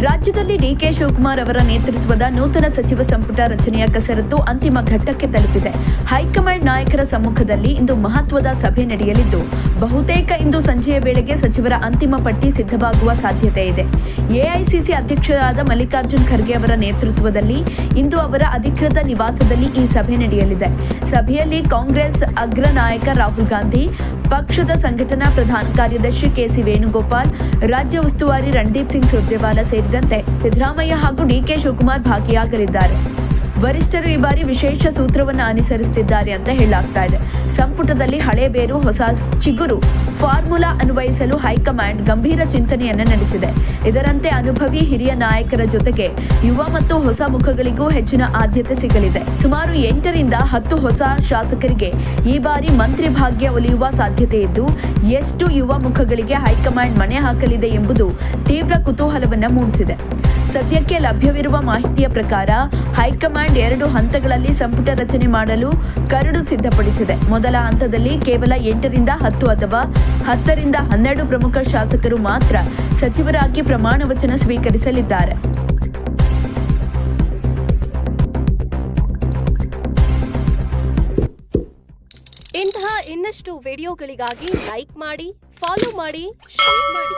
ರಾಜ್ಯದಲ್ಲಿ ಡಿಕೆ ಶಿವಕುಮಾರ್ ಅವರ ನೇತೃತ್ವದ ನೂತನ ಸಚಿವ ಸಂಪುಟ ರಚನೆಯ ಕಸರತ್ತು ಅಂತಿಮ ಘಟ್ಟಕ್ಕೆ ತಲುಪಿದೆ. ಹೈಕಮಾಂಡ್ ನಾಯಕರ ಸಮ್ಮುಖದಲ್ಲಿ ಇಂದು ಮಹತ್ವದ ಸಭೆ ನಡೆಯಲಿದ್ದು, ಬಹುತೇಕ ಇಂದು ಸಂಜೆಯ ವೇಳೆಗೆ ಸಚಿವರ ಅಂತಿಮ ಪಟ್ಟಿ ಸಿದ್ಧವಾಗುವ ಸಾಧ್ಯತೆ ಇದೆ. ಎಐಸಿಸಿ ಅಧ್ಯಕ್ಷರಾದ ಮಲ್ಲಿಕಾರ್ಜುನ್ ಖರ್ಗೆ ಅವರ ನೇತೃತ್ವದಲ್ಲಿ ಇಂದು ಅವರ ಅಧಿಕೃತ ನಿವಾಸದಲ್ಲಿ ಈ ಸಭೆ ನಡೆಯಲಿದೆ. ಸಭೆಯಲ್ಲಿ ಕಾಂಗ್ರೆಸ್ ಅಗ್ರ ನಾಯಕ ರಾಹುಲ್ ಗಾಂಧಿ, ಪಕ್ಷದ ಸಂಘಟನಾ ಪ್ರಧಾನ ಕಾರ್ಯದರ್ಶಿ ಕೆಸಿ ವೇಣುಗೋಪಾಲ್, ರಾಜ್ಯ ಉಸ್ತುವಾರಿ ರಣದೀಪ್ ಸಿಂಗ್ ಸುರ್ಜೇವಾಲಾ ಸೇರಿದಂತೆ ಸಿದ್ದರಾಮಯ್ಯ ಹಾಗೂ ಡಿಕೆ ಶಿವಕುಮಾರ್ ಭಾಗಿಯಾಗಲಿದ್ದಾರೆ. ವರಿಷ್ಠರು ಈ ಬಾರಿ ವಿಶೇಷ ಸೂತ್ರವನ್ನು ಅನುಸರಿಸುತ್ತಿದ್ದಾರೆ ಅಂತ ಹೇಳಲಾಗ್ತಾ ಇದೆ. ಸಂಪುಟದಲ್ಲಿ ಹಳೆ ಬೇರು ಹೊಸ ಚಿಗುರು ಫಾರ್ಮುಲಾ ಅನ್ವಯಿಸಲು ಹೈಕಮಾಂಡ್ ಗಂಭೀರ ಚಿಂತನೆಯನ್ನು ನಡೆಸಿದೆ. ಇದರಂತೆ ಅನುಭವಿ ಹಿರಿಯ ನಾಯಕರ ಜೊತೆಗೆ ಯುವ ಮತ್ತು ಹೊಸ ಮುಖಗಳಿಗೂ ಹೆಚ್ಚಿನ ಆದ್ಯತೆ ಸಿಗಲಿದೆ. ಸುಮಾರು 8 ರಿಂದ 10 ಹೊಸ ಶಾಸಕರಿಗೆ ಈ ಬಾರಿ ಮಂತ್ರಿ ಭಾಗ್ಯ ಒಲಿಯುವ ಸಾಧ್ಯತೆ ಇದ್ದು, ಎಷ್ಟು ಯುವ ಮುಖಗಳಿಗೆ ಹೈಕಮಾಂಡ್ ಮಣೆ ಹಾಕಲಿದೆ ಎಂಬುದು ತೀವ್ರ ಕುತೂಹಲವನ್ನು ಮೂಡಿಸಿದೆ. ಸದ್ಯಕ್ಕೆ ಲಭ್ಯವಿರುವ ಮಾಹಿತಿಯ ಪ್ರಕಾರ ಹೈಕಮಾಂಡ್ 2 ಹಂತಗಳಲ್ಲಿ ಸಂಪುಟ ರಚನೆ ಮಾಡಲು ಕರಡು ಸಿದ್ಧಪಡಿಸಿದೆ. ಮೊದಲ ಹಂತದಲ್ಲಿ ಕೇವಲ 8 ರಿಂದ 10 ಅಥವಾ 10 ರಿಂದ 12 ಪ್ರಮುಖ ಶಾಸಕರು ಮಾತ್ರ ಸಚಿವರಾಗಿ ಪ್ರಮಾಣ ವಚನ ಸ್ವೀಕರಿಸಲಿದ್ದಾರೆ. ಇಂತಹ ಇನ್ನಷ್ಟು ವಿಡಿಯೋಗಳಿಗಾಗಿ ಲೈಕ್ ಮಾಡಿ, ಫಾಲೋ ಮಾಡಿ, ಶೇರ್ ಮಾಡಿ.